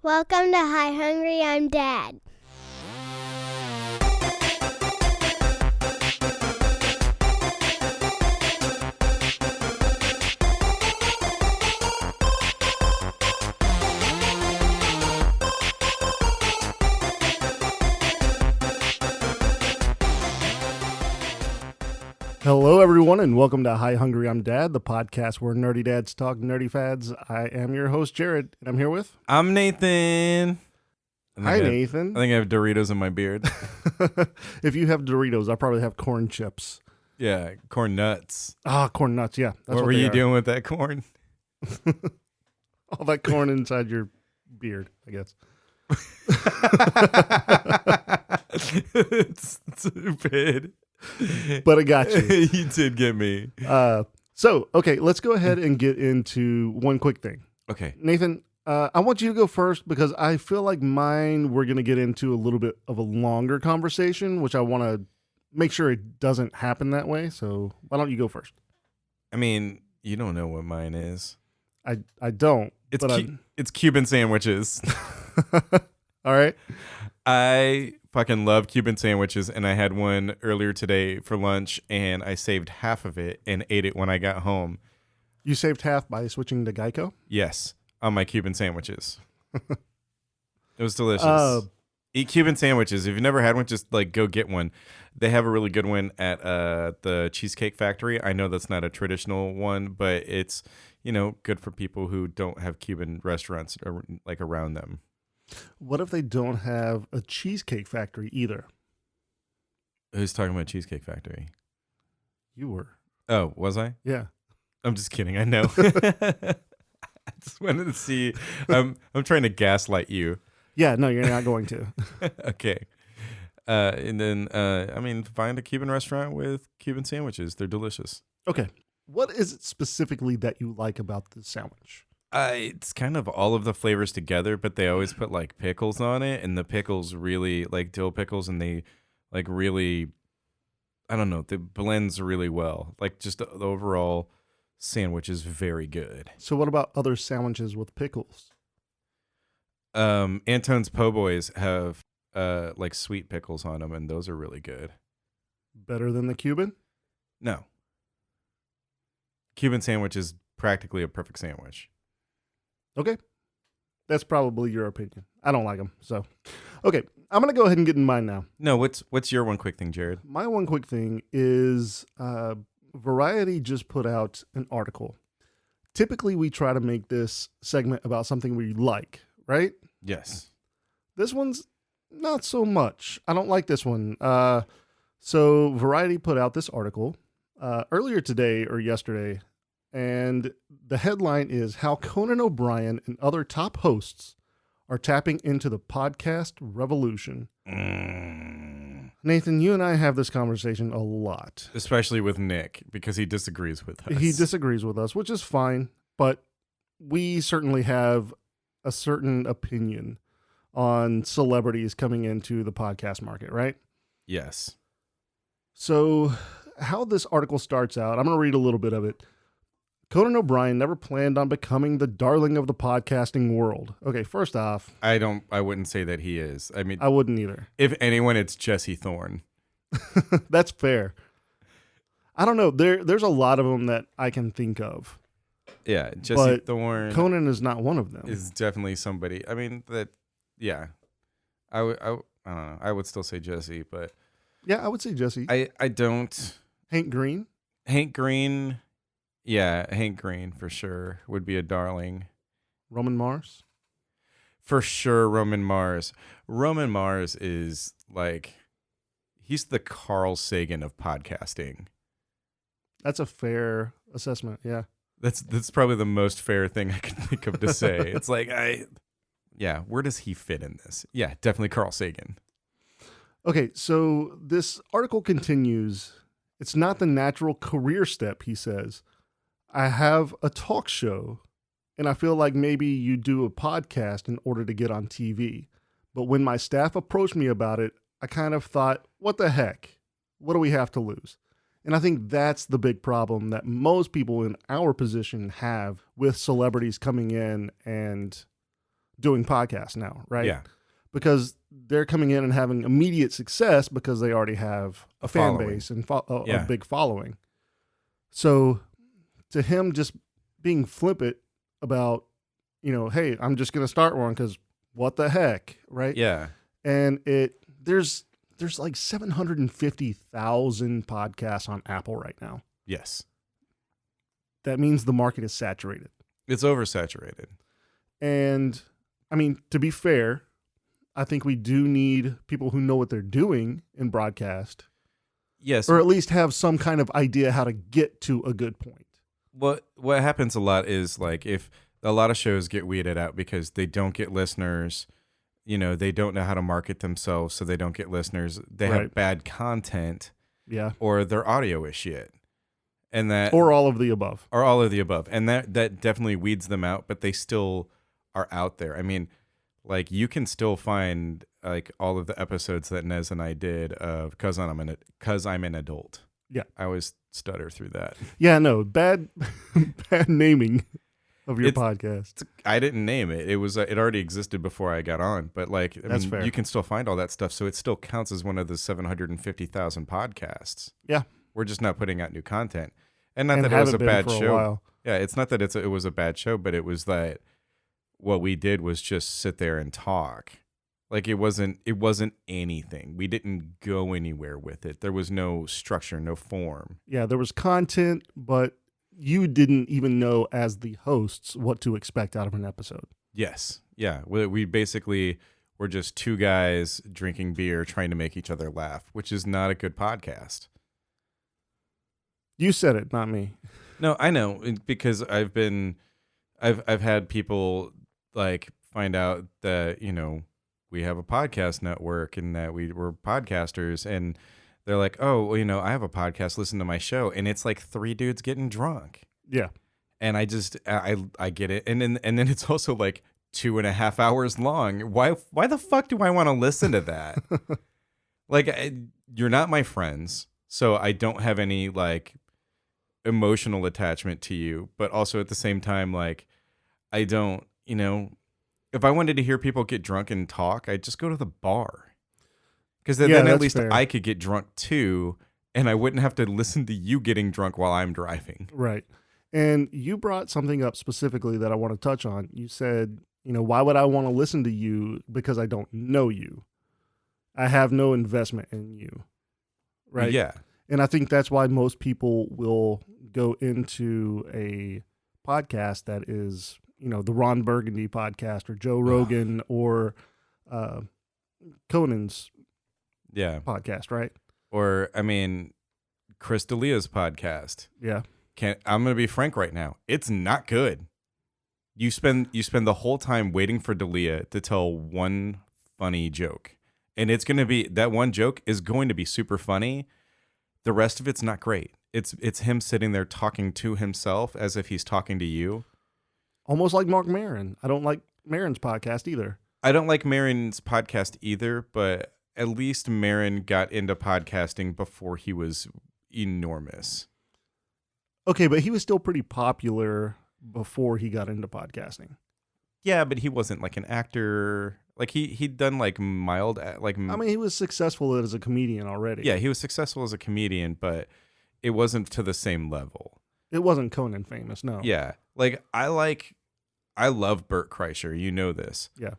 Welcome to Hi Hungry, I'm Dad. Hello, everyone, and welcome to Hi Hungry, I'm Dad, the podcast where nerdy dads talk nerdy fads. I am your host, Jared, and I'm here with... I'm Nathan. Hi, Nathan. I think I have Doritos in my beard. If you have Doritos, I probably have corn chips. Yeah, corn nuts. Corn nuts, yeah. That's what were you doing with that corn? All that corn inside your beard, I guess. It's stupid. But I got you. You did get me. Okay, let's go ahead and get into one quick thing. Okay. Nathan, I want you to go first because I feel like mine, we're going to get into a little bit of a longer conversation, which I want to make sure it doesn't happen that way. So why don't you go first? I mean, you don't know what mine is. I don't. It's Cuban sandwiches. All right. I fucking love Cuban sandwiches, and I had one earlier today for lunch, and I saved half of it and ate it when I got home. You saved half by switching to Geico? Yes, on my Cuban sandwiches. It was delicious. Eat Cuban sandwiches. If you've never had one, just go get one. They have a really good one at the Cheesecake Factory. I know that's not a traditional one, but it's good for people who don't have Cuban restaurants around them. What if they don't have a Cheesecake Factory either? Who's talking about Cheesecake Factory? You were. Oh, was I? Yeah. I'm just kidding. I know. I just wanted to see. I'm trying to gaslight you. Yeah, no, you're not going to. Okay. And then, find a Cuban restaurant with Cuban sandwiches. They're delicious. Okay. What is it specifically that you like about the sandwich? It's kind of all of the flavors together, but they always put pickles on it, and the pickles really dill pickles, and they really, I don't know, it blends really well. Just the overall sandwich is very good. So what about other sandwiches with pickles? Antone's Po' Boys have sweet pickles on them, and those are really good. Better than the Cuban? No. Cuban sandwich is practically a perfect sandwich. Okay. That's probably your opinion. I don't like them. So, okay. I'm going to go ahead and get in mine now. No, what's your one quick thing, Jared? My one quick thing is Variety just put out an article. Typically, we try to make this segment about something we like, right? Yes. This one's not so much. I don't like this one. So Variety put out this article earlier today or yesterday, and the headline is How Conan O'Brien and Other Top Hosts Are Tapping into the Podcast Revolution. Nathan, you and I have this conversation a lot. Especially with Nick, because he disagrees with us. He disagrees with us, which is fine, but we certainly have a certain opinion on celebrities coming into the podcast market, right? Yes. So how this article starts out, I'm going to read a little bit of it. Conan O'Brien never planned on becoming the darling of the podcasting world. Okay, first off, I wouldn't say that he is. I mean, I wouldn't either. If anyone, it's Jesse Thorne. That's fair. I don't know. There's a lot of them that I can think of. Yeah, Jesse Thorne. Conan is not one of them. Is definitely somebody. I mean, yeah. I don't know. I would still say Jesse, but yeah, I would say Jesse. I don't. Hank Green. Yeah, Hank Green for sure would be a darling. Roman Mars? For sure, Roman Mars. Roman Mars is he's the Carl Sagan of podcasting. That's a fair assessment, yeah. That's probably the most fair thing I can think of to say. It's where does he fit in this? Yeah, definitely Carl Sagan. Okay, so this article continues. It's not the natural career step, he says. I have a talk show, and I feel like maybe you do a podcast in order to get on TV. But when my staff approached me about it, I kind of thought, what the heck? What do we have to lose? And I think that's the big problem that most people in our position have with celebrities coming in and doing podcasts now, right? Yeah. Because they're coming in and having immediate success because they already have a fan following. base and a big following. So to him just being flippant about, hey, I'm just going to start one because what the heck, right? Yeah. And there's like 750,000 podcasts on Apple right now. Yes. That means the market is saturated. It's oversaturated. And I mean, to be fair, I think we do need people who know what they're doing in broadcast. Yes. Or at least have some kind of idea how to get to a good point. What happens a lot is like if a lot of shows get weeded out because they don't get listeners, they don't know how to market themselves, so they don't get listeners. They have bad content. Yeah. Or their audio is shit. And that or all of the above. Or all of the above. And that definitely weeds them out, but they still are out there. I mean, like you can still find like all of the episodes that Nez and I did of Cause I'm an Adult. Yeah. I always stutter through that. Yeah, no, bad naming of your podcast. I didn't name it. It was it already existed before I got on, but like That's fair. You can still find all that stuff, so it still counts as one of the 750,000 podcasts. Yeah. We're just not putting out new content. And not that it was a bad show. While. Yeah, it's not that it was a bad show, but it was that what we did was just sit there and talk. Like it wasn't anything. We didn't go anywhere with it. There was no structure, no form. Yeah, there was content, but you didn't even know as the hosts what to expect out of an episode. Yes. Yeah. We basically were just two guys drinking beer trying to make each other laugh, which is not a good podcast. You said it, not me. No, I know, because I've had people like find out that, we have a podcast network and that we're podcasters, and they're like, oh, well, I have a podcast, listen to my show. And it's like three dudes getting drunk. Yeah. And I get it. And then it's also like 2.5 hours long. Why the fuck do I want to listen to that? Like, you're not my friends, so I don't have any like emotional attachment to you, but also at the same time, like, I don't, if I wanted to hear people get drunk and talk, I'd just go to the bar. Because then at least fair. I could get drunk too, and I wouldn't have to listen to you getting drunk while I'm driving. Right. And you brought something up specifically that I want to touch on. You said, why would I want to listen to you because I don't know you? I have no investment in you. Right? Yeah. And I think that's why most people will go into a podcast that is, the Ron Burgundy podcast or Joe Rogan or Conan's podcast, right? Or, I mean, Chris D'Elia's podcast. Yeah. I'm going to be frank right now. It's not good. You spend the whole time waiting for D'Elia to tell one funny joke. And it's going to be, that one joke is going to be super funny. The rest of it's not great. It's him sitting there talking to himself as if he's talking to you. Almost like Mark Maron. I don't like Maron's podcast either. I don't like Maron's podcast either, but at least Maron got into podcasting before he was enormous. Okay, but he was still pretty popular before he got into podcasting. Yeah, but he wasn't like an actor. Like he'd done like mild, like. I mean, he was successful as a comedian already. Yeah, he was successful as a comedian, but it wasn't to the same level. It wasn't Conan famous, no. Yeah, like I love Bert Kreischer. You know this. Yeah.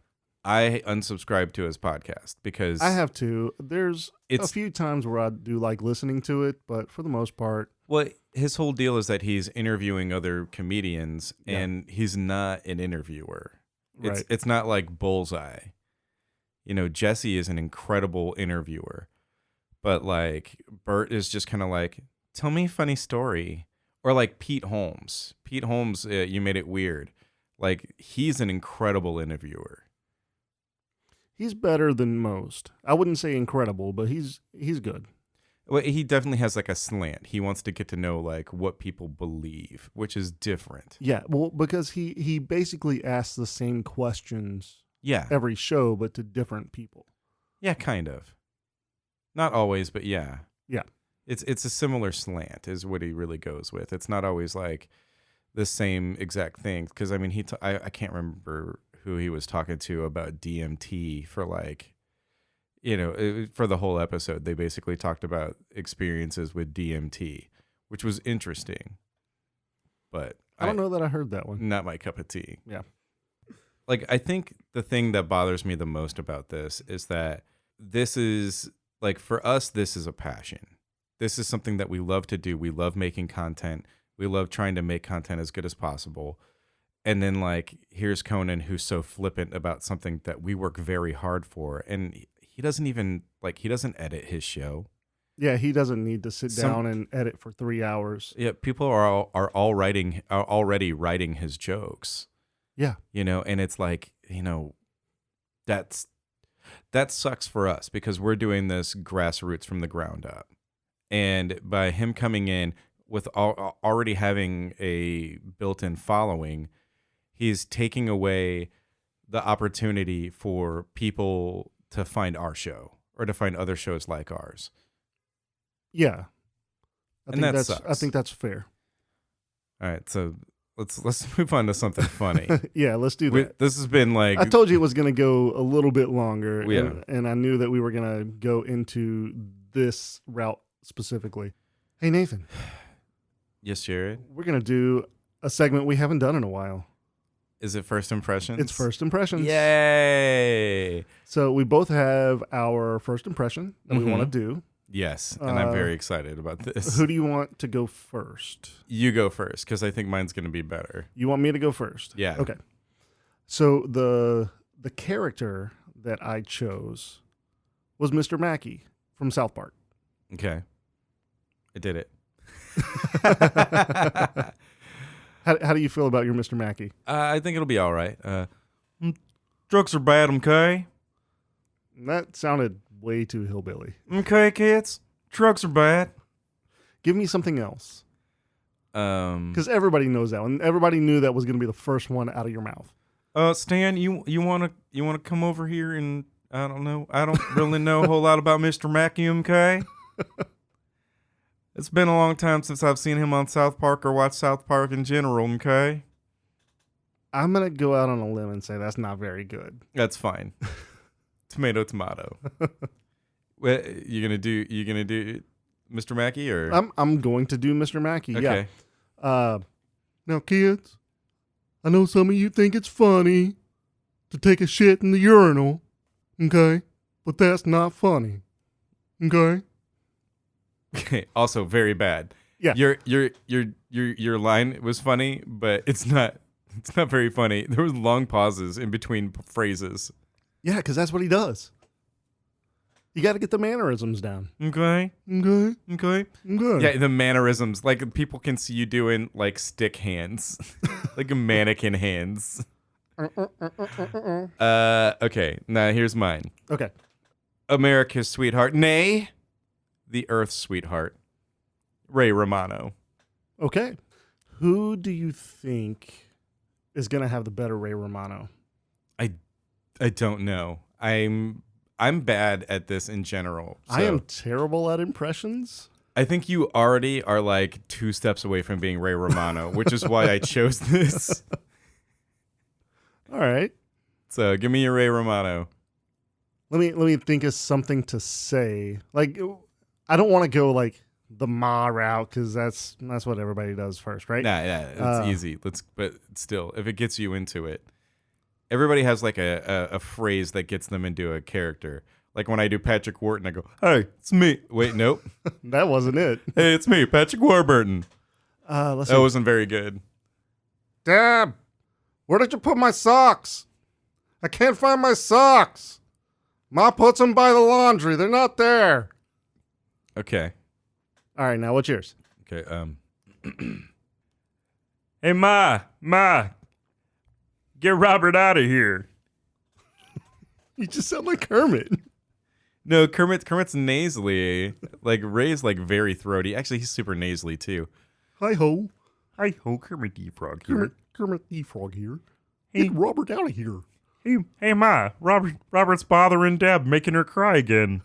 I unsubscribed to his podcast because I have to. There's a few times where I do like listening to it, but for the most part. Well, his whole deal is that he's interviewing other comedians, and he's not an interviewer. Right. It's not like Bullseye. Jesse is an incredible interviewer, but like Bert is just kind of like, tell me a funny story. Or like Pete Holmes. Pete Holmes, You Made It Weird. Like, he's an incredible interviewer. He's better than most. I wouldn't say incredible, but he's good. Well, he definitely has like a slant. He wants to get to know like what people believe, which is different. Yeah, well, because he basically asks the same questions every show, but to different people. Yeah, kind of. Not always, but yeah. Yeah. It's a similar slant is what he really goes with. It's not always like the same exact thing. Because, I mean, I can't remember who he was talking to about DMT for like, for the whole episode. They basically talked about experiences with DMT, which was interesting. But I don't know that I heard that one. Not my cup of tea. Yeah. Like, I think the thing that bothers me the most about this is that this is, like, for us, this is a passion. This is something that we love to do. We love making content. We love trying to make content as good as possible. And then, like, here's Conan, who's so flippant about something that we work very hard for. And he doesn't even, like, he doesn't edit his show. Yeah, he doesn't need to sit down and edit for 3 hours. Yeah, people are already writing his jokes. Yeah. And it's like, that sucks for us because we're doing this grassroots from the ground up. And by him coming in with already having a built-in following, he's taking away the opportunity for people to find our show or to find other shows like ours. Yeah. I Sucks. think that's fair. All right, so let's move on to something funny. Yeah, let's do that. This has been like, I told you it was going to go a little bit longer, Yeah. and I knew that we were going to go into this route specifically. Hey, Nathan. Yes, Jared? We're going to do a segment we haven't done in a while. Is it First Impressions? It's First Impressions. Yay! So we both have our first impression that we want to do. Yes, and I'm very excited about this. Who do you want to go first? You go first, because I think mine's going to be better. You want me to go first? Yeah. Okay. So the character that I chose was Mr. Mackey from South Park. Okay. I did it. How do you feel about your Mr. Mackey? I think it'll be all right. Drugs are bad, okay? That sounded way too hillbilly. Okay, kids. Drugs are bad. Give me something else. Because everybody knows that one. Everybody knew that was going to be the first one out of your mouth. Stan, you wanna come over here and I don't know. I don't really know a whole lot about Mr. Mackey, okay? It's been a long time since I've seen him on South Park or watched South Park in general, okay? I'm going to go out on a limb and say that's not very good. That's fine. Tomato. What you gonna do Mr. Mackey or I'm going to do Mr. Mackey. Okay. Yeah. Now, kids, I know some of you think it's funny to take a shit in the urinal, okay? But that's not funny, okay? Okay. Also, very bad. Yeah. Your line was funny, but it's not very funny. There was long pauses in between phrases. Yeah, because that's what he does. You got to get the mannerisms down. Okay. Okay. Okay. Okay. Yeah, the mannerisms. Like, people can see you doing, like, stick hands. Like, mannequin hands. Okay. Now, here's mine. Okay. America's sweetheart. Nay, the Earth's sweetheart. Ray Romano. Okay. Who do you think is going to have the better Ray Romano? I don't know. I'm bad at this in general. So I am terrible at impressions. I think you already are like 2 steps away from being Ray Romano, which is why I chose this. All right. So give me your Ray Romano. Let me think of something to say. Like, I don't want to go like the Ma route because that's what everybody does first, right? Nah, it's easy. But still, if it gets you into it. Everybody has like a phrase that gets them into a character. Like when I do Patrick Wharton, I go, "Hey, it's me." Wait, nope. That wasn't it. Hey, it's me, Patrick Warburton. Let's That see. wasn't very good. Dad, where did you put my socks? I can't find my socks. Ma puts them by the laundry. They're not there. Okay. All right, now what's yours? Okay. Hey, Ma. Get Robert out of here. You just sound like Kermit. No, Kermit's nasally. Like Ray's like very throaty. Actually, he's super nasally too. Hi ho. Hi ho, Kermit the Frog here. Kermit the Frog here. Get Robert out of here. Hey Ma, Robert's bothering Deb, making her cry again.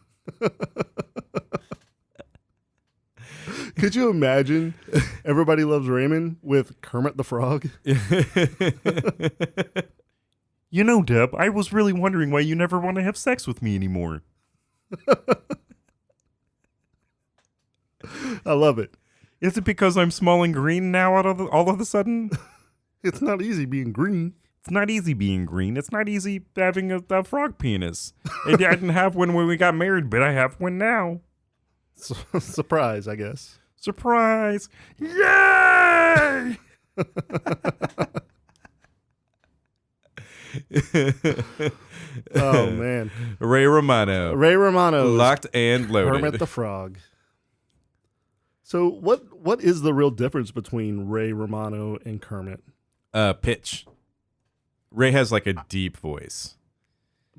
Could you imagine Everybody Loves Raymond with Kermit the Frog? You know, Deb, I was really wondering why you never want to have sex with me anymore. I love it. Is it because I'm small and green now all of a sudden? It's not easy being green. It's not easy being green. It's not easy having a frog penis. I didn't have one when we got married, but I have one now. Surprise, I guess. Surprise! Yay! Oh, man. Ray Romano. Ray Romano. Locked and loaded. Kermit the Frog. So what is the real difference between Ray Romano and Kermit? Pitch. Ray has like a deep voice.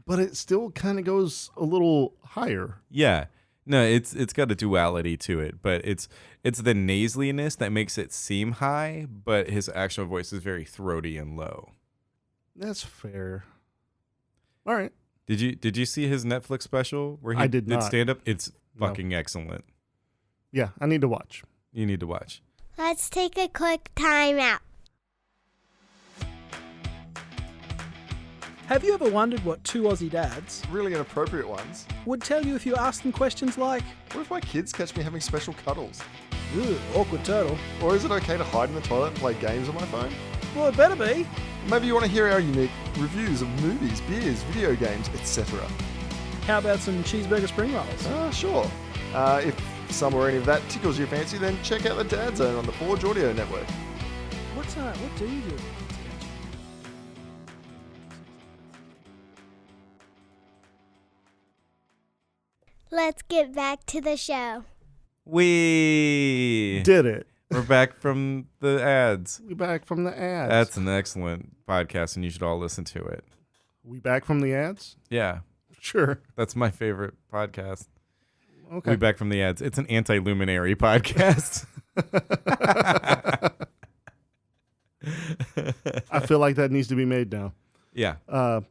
But it still kind of goes a little higher. Yeah. No, it's got a duality to it, but it's the nasaliness that makes it seem high, but his actual voice is very throaty and low. That's fair. All right. Did you see his Netflix special where he I did not. stand up? It's fucking excellent. Yeah, I need to watch. You need to watch. Let's take a quick time out. Have you ever wondered what two Aussie dads Really inappropriate ones. would tell you if you asked them questions like, What if my kids catch me having special cuddles? "Ugh, awkward turtle"? Or is it okay to hide in the toilet and play games on my phone? Well, it better be. Maybe you want to hear our unique reviews of movies, beers, video games, etc. How about some cheeseburger spring rolls? Sure. If some or any of that tickles your fancy, then check out the Dad Zone on the Forge Audio Network. What do you do? Let's get back to the show. We Did it. We're back from the ads. We back from the ads. That's an excellent podcast, and you should all listen to it. We back from the ads? Yeah, Sure. that's my favorite podcast. Okay. We back from the ads. It's an anti-luminary podcast. I feel like that needs to be made now. Yeah.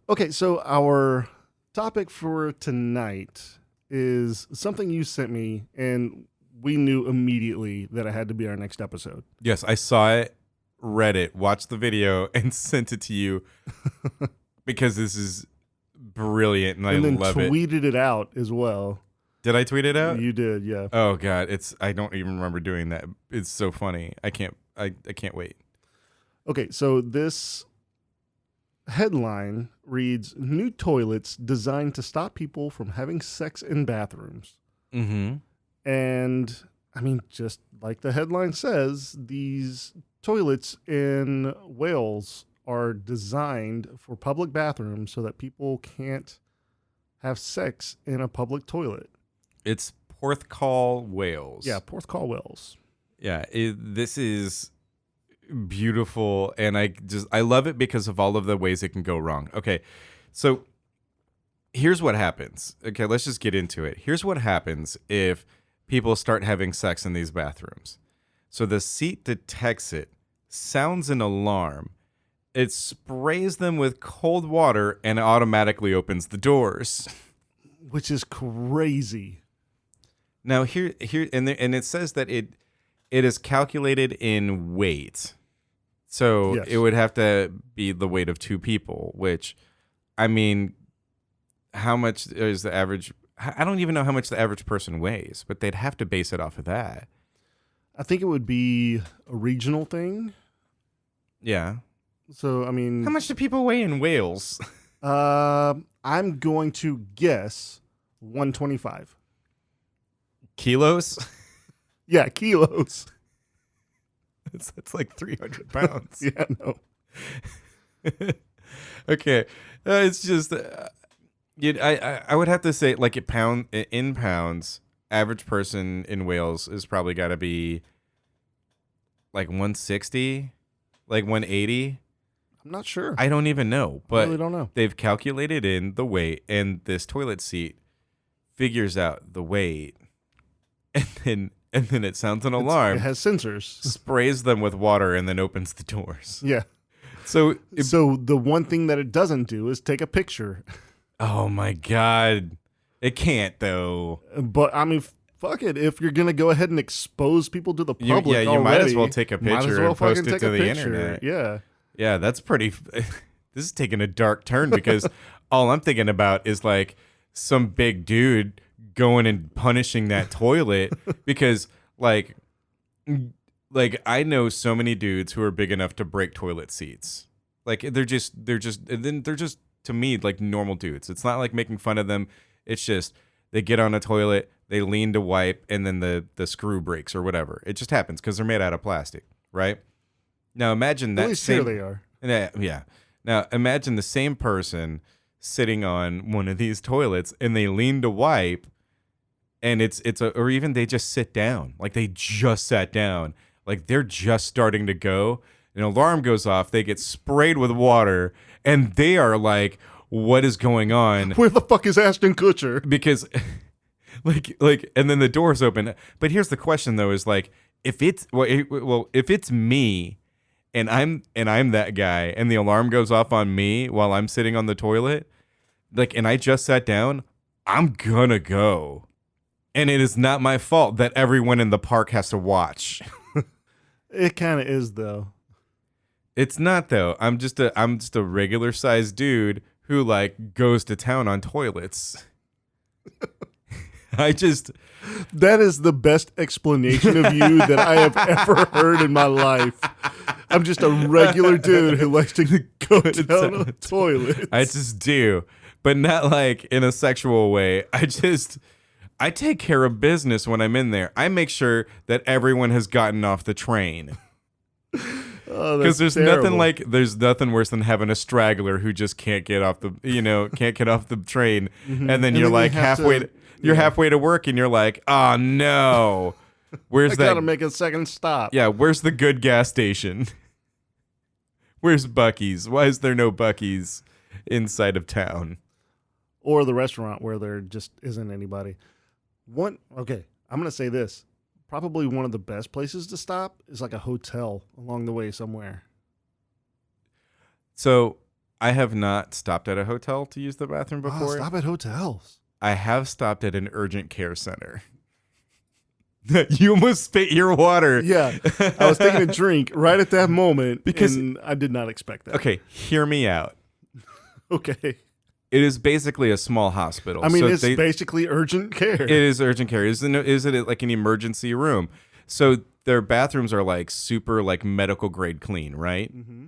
Okay, so our topic for tonight is something you sent me, and we knew immediately that it had to be our next episode. Yes, I saw it, read it, watched the video, and sent it to you because this is brilliant, and I then love it. tweeted it out as well. Did I tweet it out? You did, yeah. Oh God, I don't even remember doing that. It's so funny. I can't wait. Okay, so this headline reads, "New toilets designed to stop people from having sex in bathrooms." Mm-hmm. And, I mean, just like the headline says, these toilets in Wales are designed for public bathrooms so that people can't have sex in a public toilet. It's Porthcawl Wales. Yeah, Porthcawl Wales. Yeah, this is beautiful, and I love it because of all of the ways it can go wrong. Okay, so here's what happens. Okay, let's just get into it. Here's what happens if people start having sex in these bathrooms. So the seat detects it, sounds an alarm, it sprays them with cold water, and automatically opens the doors. Which is crazy. Now here, and it says that it is calculated in weight. So Yes. it would have to be the weight of two people, which, I mean, how much is the average? I don't even know how much the average person weighs, but they'd have to base it off of that. I think it would be a regional thing. Yeah. So, I mean, How much do people weigh in Wales? I'm going to guess 125. Kilos? Yeah, kilos. That's like 300 pounds. Yeah, no. Okay. It's just, I would have to say, like, in pounds, average person in Wales is probably got to be like 160, like 180. I'm not sure. I don't even know, I but really don't know. they've calculated in the weight, and this toilet seat figures out the weight, and then it sounds an alarm, It has sensors. sprays them with water, and then opens the doors. Yeah. So, So the one thing that it doesn't do is take a picture. oh my God, it can't though. But I mean, fuck it. If you're gonna go ahead and expose people to the You public, might as already, well take a might as picture well and post fucking it take to a the picture. internet. Yeah. Yeah, that's pretty. this is taking a dark turn because all I'm thinking about is like some big dude going and punishing that toilet because like I know so many dudes who are big enough to break toilet seats. Like they're just to me like normal dudes. It's not like making fun of them. It's just they get on a toilet, they lean to wipe, and then the screw breaks or whatever. It just happens because they're made out of plastic, right? Now imagine that. At least here they are. Yeah. Now imagine the same person sitting on one of these toilets and they lean to wipe, and or even they just sit down, like they just sat down, like they're just starting to go. An alarm goes off, they get sprayed with water, and they are like, "What is going on? Where the fuck is Ashton Kutcher?" Because, like, and then the doors open. But here's the question, though: is like, if it's me, and I'm that guy, and the alarm goes off on me while I'm sitting on the toilet, like, and I just sat down, I'm gonna go, and it is not my fault that everyone in the park has to watch. It kind of is, though. It's not though. I'm just a regular sized dude who like goes to town on toilets. That is the best explanation of you that I have ever heard in my life. I'm just a regular dude who likes to go down on toilets. I just do, but not like in a sexual way. I take care of business when I'm in there. I make sure that everyone has gotten off the train. Because there's nothing worse than having a straggler who just can't get off the train, and then you're like halfway to work, and you're like, oh no, where's that? I gotta make a second stop. Yeah, where's the good gas station? Where's Buc-ee's? Why is there no Buc-ee's inside of town? Or the restaurant where there just isn't anybody. Okay, I'm gonna say this. Probably one of the best places to stop is like a hotel along the way somewhere. So I have not stopped at a hotel to use the bathroom before. Stop at hotels. I have stopped at an urgent care center. You almost spit your water. Yeah, I was taking a drink right at that moment and I did not expect that. Okay, hear me out. Okay. It is basically a small hospital. I mean, it's basically urgent care. It is urgent care. Is it like an emergency room? So their bathrooms are like super like medical grade clean, right? Mm-hmm.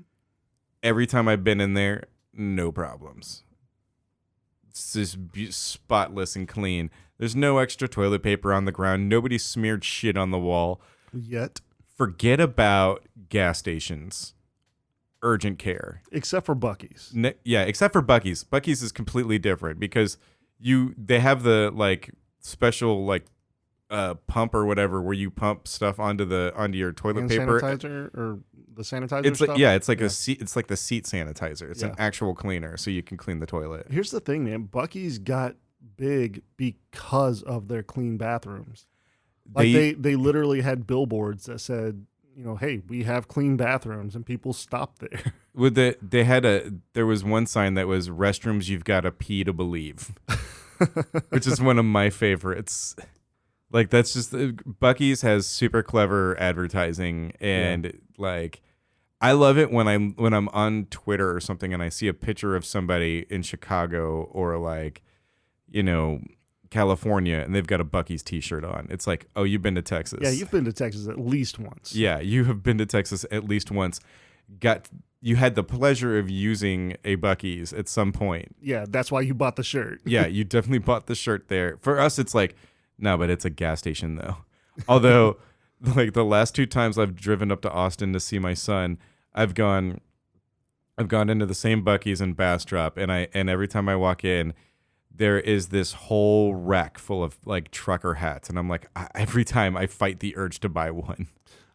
Every time I've been in there, no problems. It's just spotless and clean. There's no extra toilet paper on the ground. Nobody smeared shit on the wall. Yet. Forget about gas stations. Urgent care. Except for Buc-ee's. Except for Buc-ee's. Buc-ee's is completely different because they have the like special like pump or whatever where you pump stuff onto your toilet hand paper. Sanitizer or the sanitizer it's stuff? like it's like a seat, it's like the seat sanitizer. It's an actual cleaner so you can clean the toilet. Here's the thing, man. Buc-ee's got big because of their cin bathrooms. Like they literally had billboards that said, you know, hey, we have clean bathrooms, and people stopped there. There was one sign that was restrooms you've got to pee to believe, which is one of my favorites. Like that's just Buc-ee's has super clever advertising, and like I love it when I'm on Twitter or something and I see a picture of somebody in Chicago or like, you know, California, and they've got a Buc-ee's t-shirt on. It's like, oh, you've been to Texas. Yeah, you've been to Texas at least once. Yeah, you have been to Texas at least once. You had the pleasure of using a Buc-ee's at some point. Yeah, that's why you bought the shirt. Yeah, you definitely bought the shirt there. For us, it's like, no, but it's a gas station though. Although, like the last 2 times I've driven up to Austin to see my son, I've gone into the same Buc-ee's in Bastrop, and every time I walk in, there is this whole rack full of like trucker hats, and I'm like, every time I fight the urge to buy one.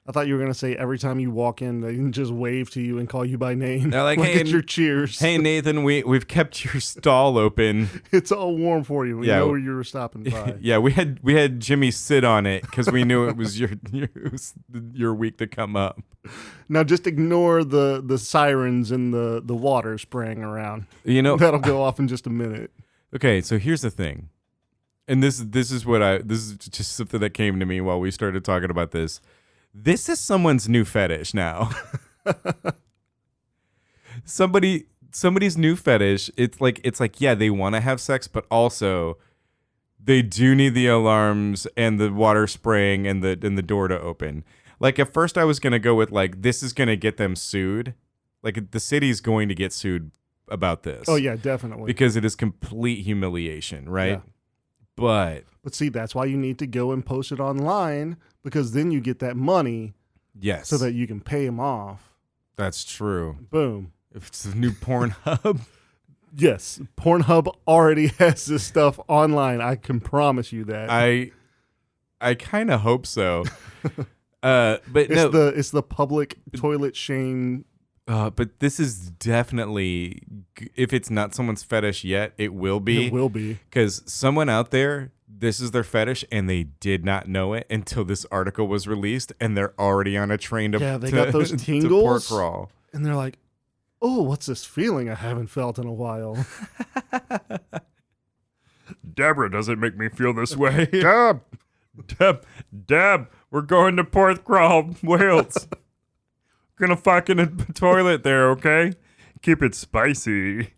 I thought you were gonna say every time you walk in, they can just wave to you and call you by name. They're like, hey, it's your cheers. Hey Nathan, we've kept your stall open. It's all warm for you. We know where you were stopping by. Yeah, we had Jimmy sit on it because we knew it was your week to come up. Now just ignore the sirens and the water spraying around. You know that'll go off in just a minute. Okay, so here's the thing, and this is just something that came to me while we started talking about this. This is someone's new fetish now. Somebody somebody's new fetish. It's like yeah, they want to have sex, but also they do need the alarms and the water spraying and the door to open. Like at first I was gonna go with like this is gonna get them sued. Like the city's going to get sued about this. Oh yeah, definitely. Because it is complete humiliation, right? Yeah. But see, that's why you need to go and post it online, because then you get that money yes, so that you can pay them off. that's true. Boom. If it's the new Pornhub, Yes, Pornhub already has this stuff online. I can promise you that. I kind of hope so. But it's the public toilet shame. But this is definitely, if it's not someone's fetish yet, it will be. It will be. Because someone out there, this is their fetish, and they did not know it until this article was released, and they're already on a train to they got those tingles, to Porthcawl. And they're like, oh, what's this feeling I haven't felt in a while? Deborah doesn't make me feel this way. Deb! Deb, we're going to Porthcawl Wales. Gonna fuck in a toilet there, okay? Keep it spicy.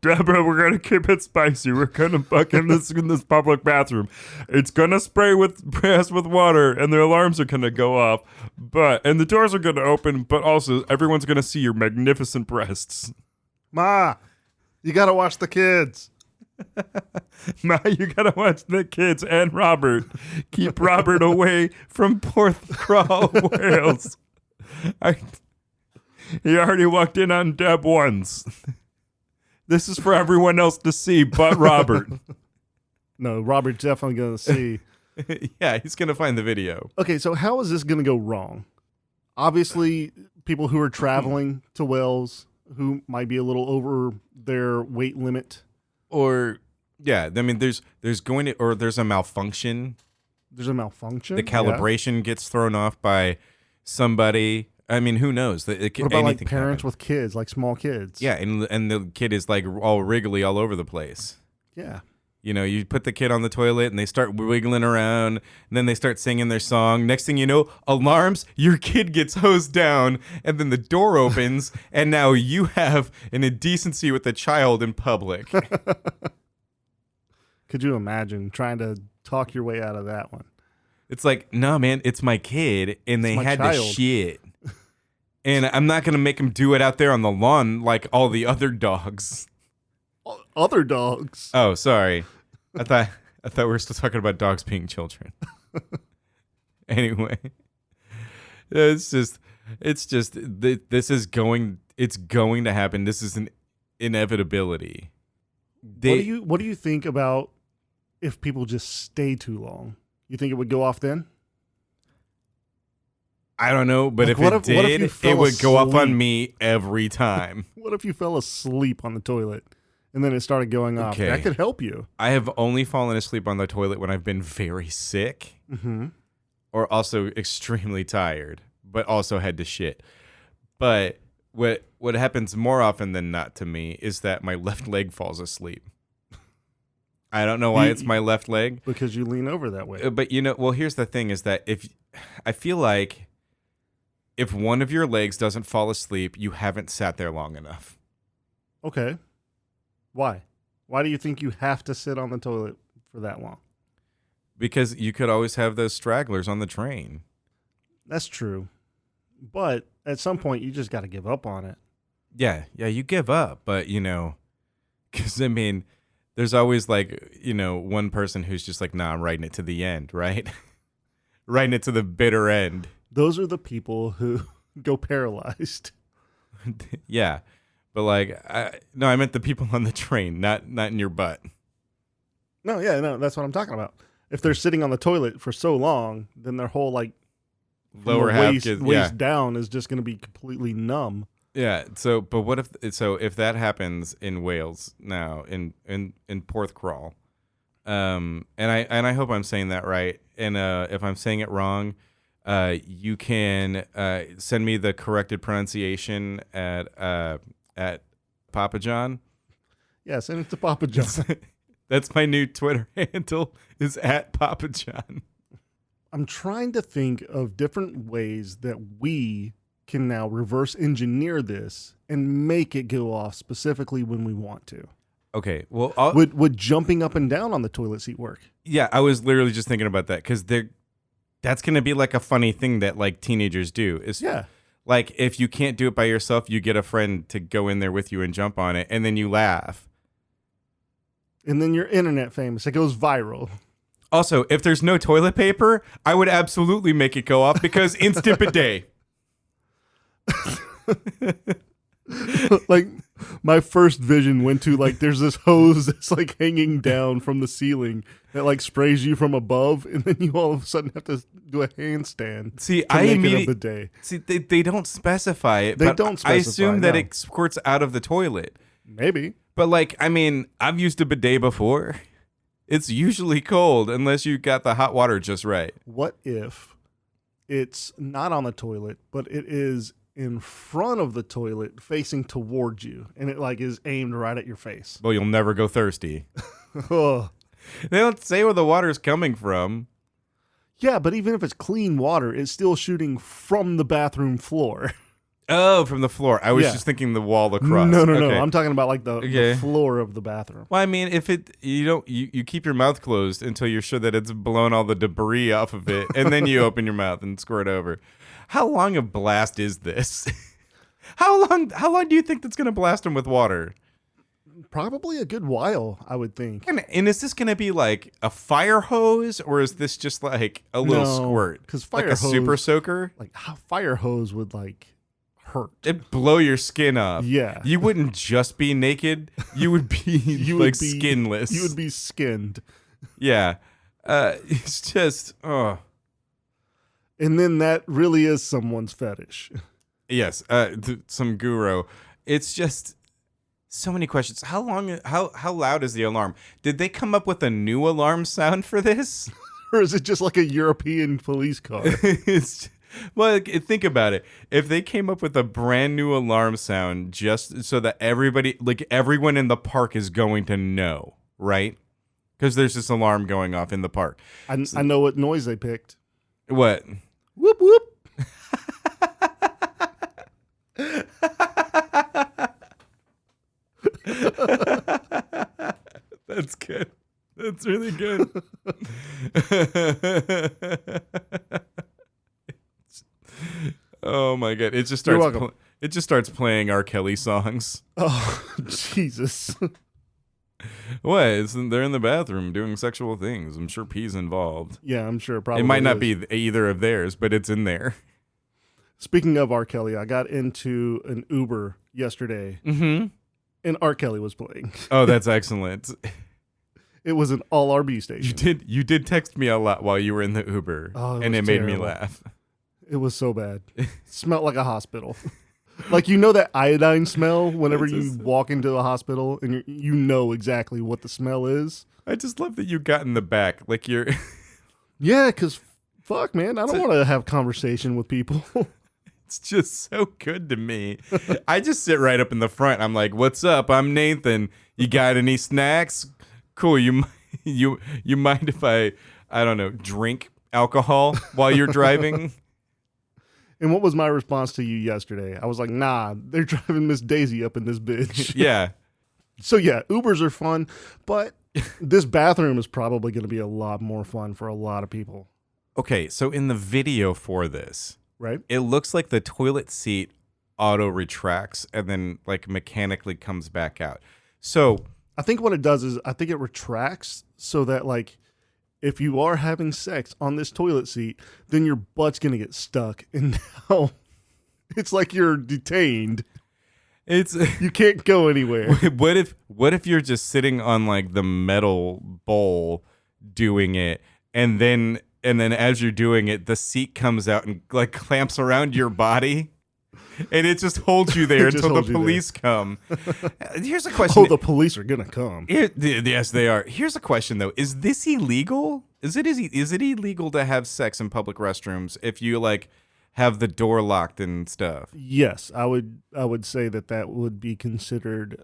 Deborah, we're gonna keep it spicy. We're gonna fuck in this public bathroom. It's gonna spray with water, and the alarms are gonna go off. And the doors are gonna open, but also everyone's gonna see your magnificent breasts. Ma, you gotta watch the kids. Ma, you gotta watch the kids and Robert. Keep Robert away from Porthcawl Wales. He already walked in on Deb once. This is for everyone else to see but Robert. No, Robert's definitely gonna see. Yeah, he's going to find the video. Okay, so how is this gonna go wrong? Obviously, people who are traveling to Wales who might be a little over their weight limit. Or, yeah, I mean, there's a malfunction. There's a malfunction. The calibration gets thrown off by somebody. I mean, who knows? What about like parents with kids, like small kids? Yeah, and the kid is like all wriggly all over the place. Yeah. You know, you put the kid on the toilet and they start wiggling around, and then they start singing their song. Next thing you know, alarms, your kid gets hosed down, and then the door opens, and now you have an indecency with a child in public. Could you imagine trying to talk your way out of that one? It's like, no, man, it's my kid, and they had to child. shit. And I'm not going to make him do it out there on the lawn like all the other dogs. Other dogs? Oh, sorry. I thought we were still talking about dogs being children. Anyway, this is going to happen. This is an inevitability. What do you think about if people just stay too long? You think it would go off then? I don't know, but Like, if it did, it would go up on asleep? me every time. What if you fell asleep on the toilet and then it started going off? Okay. That could help you. I have only fallen asleep on the toilet when I've been very sick Mm-hmm. or also extremely tired, but also had to shit. But what happens more often than not to me is that my left leg falls asleep. I don't know why it's my left leg. Because you lean over that way. But here's the thing is that I feel like if one of your legs doesn't fall asleep, you haven't sat there long enough. Okay. Why? Why do you think you have to sit on the toilet for that long? Because you could always have those stragglers on the train. That's true. But at some point, you just got to give up on it. Yeah, you give up. But, because, I mean, there's always like, one person who's just like, nah, I'm riding it to the end, right? Riding it to the bitter end. Those are the people who go paralyzed. Yeah. But I meant the people on the train, not in your butt. No, that's what I'm talking about. If they're sitting on the toilet for so long, then their whole Lower half waist down is just going to be completely numb. Yeah. So, but what if that happens in Wales now in Porthcawl, and I hope I'm saying that right. And if I'm saying it wrong, you can send me the corrected pronunciation at Papa John. Yeah, send it to Papa John. That's my new Twitter handle is at Papa John. I'm trying to think of different ways that we can now reverse engineer this and make it go off specifically when we want to. Okay, well, Would jumping up and down on the toilet seat work? yeah, I was literally just thinking about that because that's going to be like a funny thing that like teenagers do. Is Yeah. like if you can't do it by yourself, you get a friend to go in there with you and jump on it, and then you laugh. And then you're internet famous. It goes viral. Also, if there's no toilet paper, I would absolutely make it go off because instant bidet. Like my first vision went to like there's this hose that's like hanging down from the ceiling that like sprays you from above, and then you all of a sudden have to do a handstand. See, to make it a bidet. See, they don't specify it. They but don't I specify, assume that no. it squirts out of the toilet. Maybe. But like, I mean, I've used a bidet before. It's usually cold unless you got the hot water just right. What if it's not on the toilet, but it is in front of the toilet facing towards you, and it like is aimed right at your face? Well, you'll never go thirsty. Ugh. They don't say where the water's coming from. Yeah, but even if it's clean water, it's still shooting from the bathroom floor. Oh, from the floor. I was Yeah. just thinking the wall across. No. Okay. I'm talking about like the Okay. floor of the bathroom. Well, I mean, if you keep your mouth closed until you're sure that it's blown all the debris off of it, and then you open your mouth and squirt over. How long a blast is this? How long do you think that's gonna blast them with water? Probably a good while, I would think. And is this gonna be like a fire hose, or is this just like a little No, squirt? 'cause like fire a super hose- soaker. Like how fire hose would like hurt. It'd blow your skin off. Yeah. You wouldn't just be naked. You would be like skinless. You would be skinned. Yeah. It's just, oh. And then that really is someone's fetish. Yes, some guru. It's just so many questions. How loud is the alarm? Did they come up with a new alarm sound for this? Or is it just like a European police car? Well, think about it. If they came up with a brand new alarm sound just so that everyone in the park is going to know, right? Because there's this alarm going off in the park. I know what noise they picked. What? Whoop, whoop. That's good. That's really good. Oh my god! It just You're starts. welcome. It just starts playing R. Kelly songs. Oh, Jesus. What? They're in the bathroom doing sexual things. I'm sure pee's involved. Yeah, I'm sure probably It might not is. be either of theirs, but it's in there. Speaking of R. Kelly, I got into an Uber yesterday, Mm-hmm. and R. Kelly was playing. Oh, that's excellent. It was an all RB station. You did text me a lot while you were in the Uber, Oh, it and was it made me terrible. laugh. It was so bad. It smelled like a hospital. Like, you know that iodine smell whenever you walk into a hospital, and you know exactly what the smell is? I just love that you got in the back, like you're. Yeah, because fuck, man, I don't want to have conversation with people. It's just so good to me. I just sit right up in the front. I'm like, "What's up? I'm Nathan. You got any snacks? Cool. You mind if I don't know, drink alcohol while you're driving?" And what was my response to you yesterday? I was like, nah, they're driving Miss Daisy up in this bitch. Yeah. So yeah, Ubers are fun, but this bathroom is probably going to be a lot more fun for a lot of people, Okay, so in the video for this, right? it looks like the toilet seat auto retracts and then like mechanically comes back out. So I think what it does is I think it retracts so that like if you are having sex on this toilet seat, then your butt's going to get stuck. And now it's like you're detained. it's You can't go anywhere. what if you're just sitting on like the metal bowl doing it, and then as you're doing it, the seat comes out and like clamps around your body, and it just holds you there It just until the holds you there. police come. Here's a question. Oh, the police are going to come. Yes, they are. Here's a question though: is this illegal? Is it illegal to have sex in public restrooms if you like have the door locked and stuff? Yes, I would say that would be considered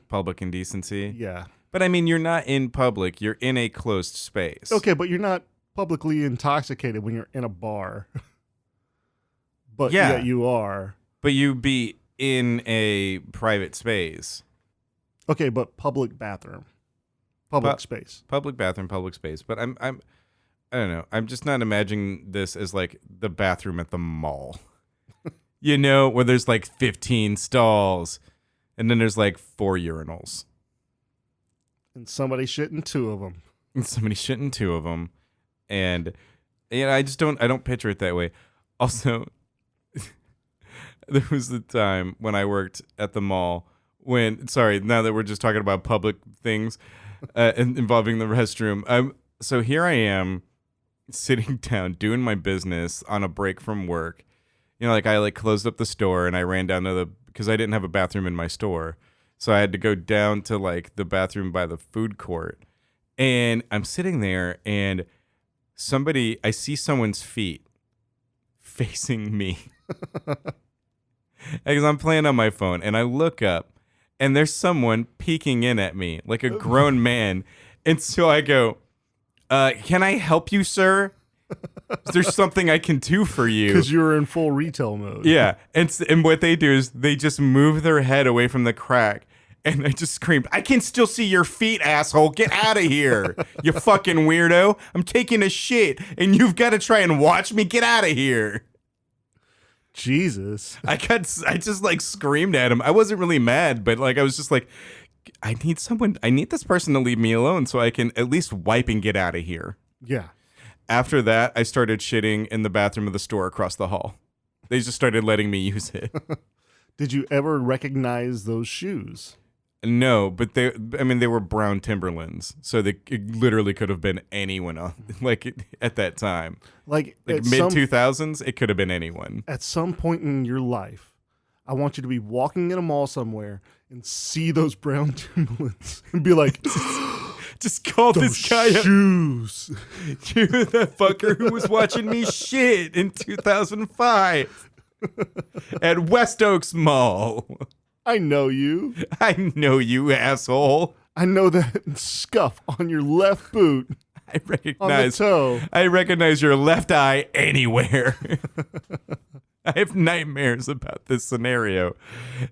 Public indecency. yeah. But I mean, you're not in public. You're in a closed space. Okay, but you're not publicly intoxicated when you're in a bar. but Yeah. yet you are. But you be in a private space. Okay, but public bathroom. Public space. Public bathroom, public space. But I don't know. I'm just not imagining this as like the bathroom at the mall. You know, where there's like 15 stalls and then there's like 4 urinals. And somebody shitting 2 of them. And somebody shitting 2 of them. And I don't picture it that way. Also, there was the time when I worked at the mall now that we're just talking about public things involving the restroom. So here I am sitting down doing my business on a break from work. You know, like I closed up the store and I ran down to because I didn't have a bathroom in my store. So I had to go down to like the bathroom by the food court. And I'm sitting there and I see someone's feet facing me. Because I'm playing on my phone and I look up and there's someone peeking in at me like a grown man. And so I go, can I help you, sir? Is there something I can do for you? Because you're in full retail mode. Yeah. And what they do is they just move their head away from the crack. And I just screamed, I can still see your feet, asshole. Get out of here, you fucking weirdo. I'm taking a shit, and you've got to try and watch me. Get out of here. Jesus. I just like screamed at him. I wasn't really mad, but like I was just like, I need this person to leave me alone so I can at least wipe and get out of here. Yeah. After that, I started shitting in the bathroom of the store across the hall. They just started letting me use it. Did you ever recognize those shoes? No, but they were brown Timberlands, so it literally could have been anyone like at that time. Like mid 2000s, it could have been anyone. At some point in your life, I want you to be walking in a mall somewhere and see those brown Timberlands and be like, just call this guy up. Shoes. You're that fucker who was watching me shit in 2005 at West Oaks Mall. I know you. I know you, asshole. I know that scuff on your left boot. I recognize on the toe. I recognize your left eye anywhere. I have nightmares about this scenario.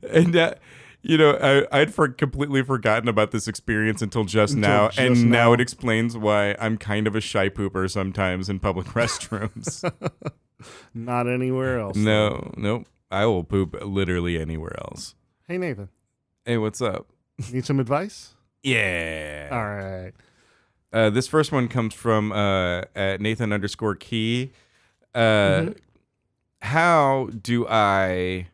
And I'd completely forgotten about this experience until just now. Now it explains why I'm kind of a shy pooper sometimes in public restrooms. Not anywhere else. Nope. I will poop literally anywhere else. Hey, Nathan. Hey, what's up? Need some advice? Yeah. All right. This first one comes from at Nathan_Key. How do I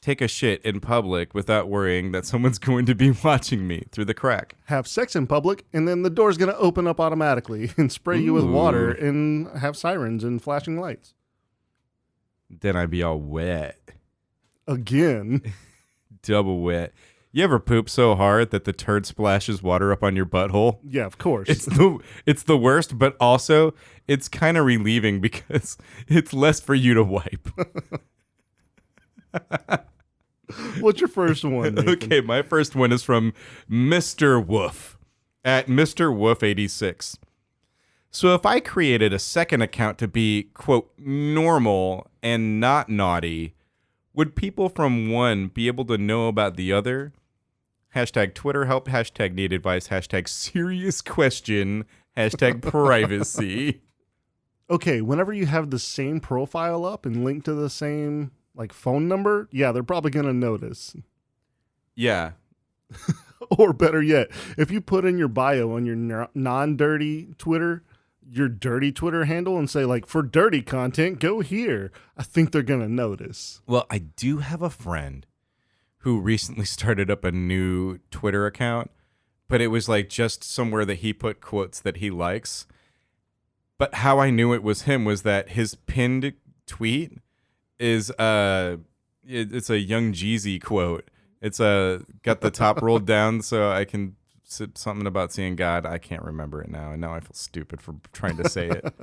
take a shit in public without worrying that someone's going to be watching me through the crack? Have sex in public, and then the door's going to open up automatically and spray you with water and have sirens and flashing lights. Then I'd be all wet. Again. Double wet. You ever poop so hard that the turd splashes water up on your butthole? Yeah, of course. It's the worst, but also it's kind of relieving because it's less for you to wipe. What's your first one, Nathan? Okay, my first one is from Mr. Woof at Mr. Woof 86. So if I created a second account to be, quote, normal and not naughty, would people from one be able to know about the other? Hashtag Twitter help, hashtag need advice, hashtag serious question, hashtag privacy. Okay, whenever you have the same profile up and linked to the same phone number, yeah, they're probably going to notice. Yeah. Or better yet, if you put in your bio on your non-dirty Twitter, your dirty Twitter handle and say for dirty content, go here. I think they're going to notice. Well, I do have a friend who recently started up a new Twitter account, but it was just somewhere that he put quotes that he likes. But how I knew it was him was that his pinned tweet is it's a Young Jeezy quote. It's got the top rolled down so I can something about seeing God. I can't remember it now, and now I feel stupid for trying to say it.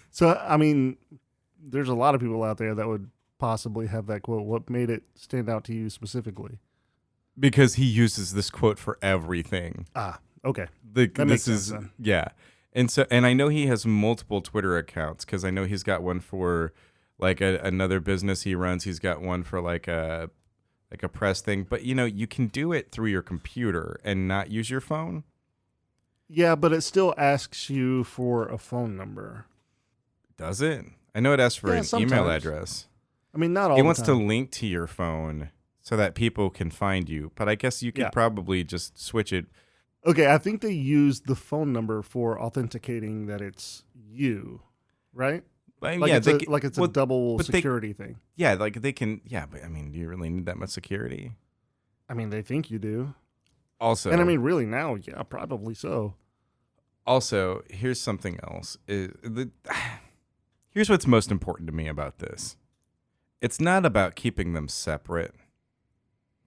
So, I mean, there's a lot of people out there that would possibly have that quote. What made it stand out to you specifically? Because he uses this quote for everything. Ah, okay. That makes sense then. Yeah. And I know he has multiple Twitter accounts because I know he's got one for like another business he runs. He's got one for like a press thing. But, you can do it through your computer and not use your phone. Yeah, but it still asks you for a phone number. Does it? I know it asks for an sometimes. email address. I mean, not all It the wants to time. link to your phone so that people can find you. But I guess you could probably just switch it. Okay, I think they use the phone number for authenticating that it's you, right? Like, Like yeah, it's a double security thing. Yeah, like they can. Yeah, but I mean, do you really need that much security? I mean, they think you do. Also, And I mean, really now, yeah, probably so. Also, here's something else. Here's what's most important to me about this. It's not about keeping them separate.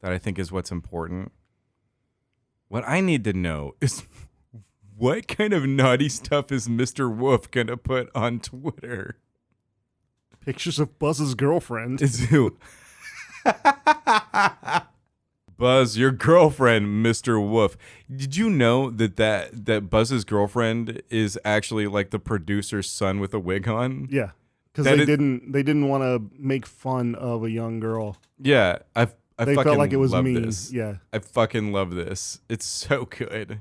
That I think is what's important. What I need to know is what kind of naughty stuff is Mr. Wolf going to put on Twitter? Pictures of Buzz's girlfriend. Is who? Buzz, your girlfriend, Mr. Wolf. Did you know that Buzz's girlfriend is actually like the producer's son with a wig on? Yeah, because That they is- didn't want to make fun of a young girl. Yeah, I They fucking felt like it was love mean. this. Yeah. I fucking love this. It's so good.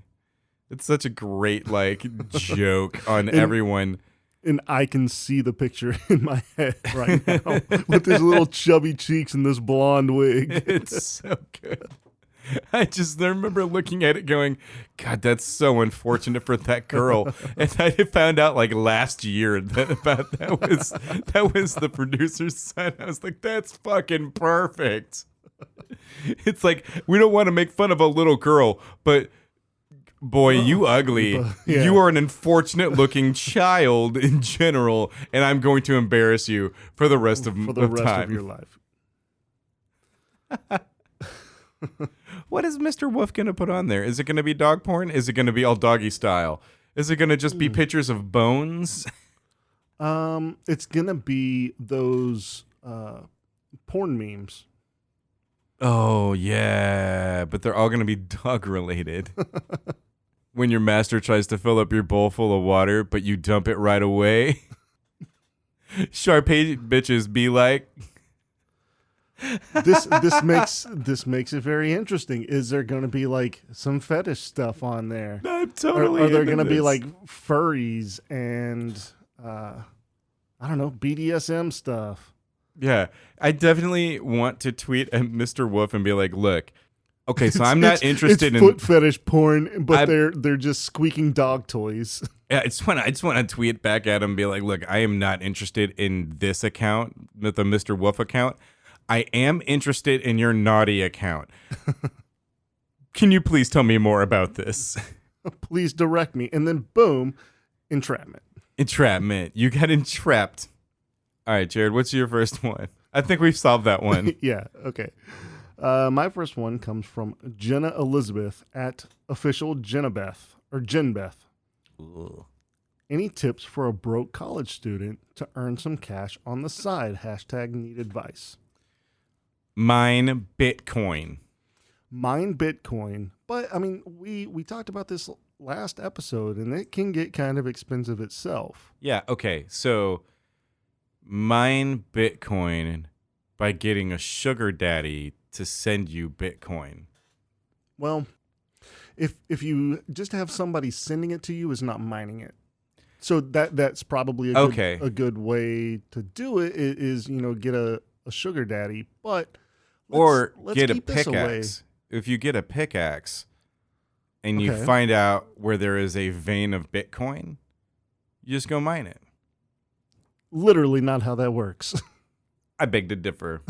It's such a great like joke on everyone. And I can see the picture in my head right now with his little chubby cheeks and this blonde wig. It's so good. I remember looking at it going, God, that's so unfortunate for that girl. And I found out like last year that was the producer's son. I was like, that's fucking perfect. It's like, we don't want to make fun of a little girl, but boy, you ugly. Yeah. You are an unfortunate looking child in general, and I'm going to embarrass you for the rest of For the rest time. of your life. What is Mr. Wolf going to put on there? Is it going to be dog porn? Is it going to be all doggy style? Is it going to just be pictures of bones? It's gonna be those porn memes. Oh, yeah. But they're all going to be dog related. When your master tries to fill up your bowl full of water, but you dump it right away. Sharpay bitches be like... This makes it very interesting. Is there going to be like some fetish stuff on there? I'm totally Are there into going to be this. like furries and I don't know, BDSM stuff? Yeah, I definitely want to tweet at Mr. Wolf and be like, look, okay, so I'm not interested it's in... foot fetish porn, but they're just squeaking dog toys. Yeah, I just want to tweet back at him and be like, look, I am not interested in this account, the Mr. Wolf account. I am interested in your naughty account. Can you please tell me more about this? Please direct me. And then boom, entrapment. Entrapment. You got entrapped. All right, Jared, what's your first one? I think we've solved that one. Yeah, okay. My first one comes from Jenna Elizabeth at official Jennabeth or Jenbeth. Ooh. Any tips for a broke college student to earn some cash on the side? # need advice. Mine Bitcoin. Mine Bitcoin. But, I mean, we talked about this last episode, and it can get kind of expensive itself. Yeah, okay. So mine Bitcoin by getting a sugar daddy to send you Bitcoin. Well, if you just have somebody sending it to you is not mining it. So that's probably a good way to do it is, get a sugar daddy, but let's get a keep this away. pickaxe. If you get a pickaxe and you Okay. find out where there is a vein of Bitcoin, you just go mine it. Literally not how that works. I beg to differ.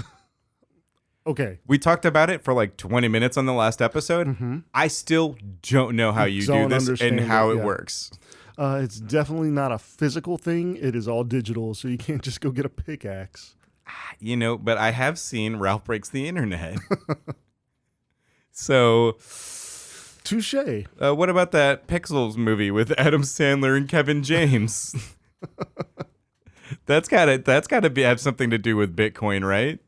Okay. We talked about it for like 20 minutes on the last episode. Mm-hmm. I still don't know how you do Don't this understand and how it, it yeah. works. It's definitely not a physical thing. It is all digital, so you can't just go get a pickaxe. But I have seen Ralph Breaks the Internet. So, Touche. what about that Pixels movie with Adam Sandler and Kevin James? That's gotta have something to do with Bitcoin, right?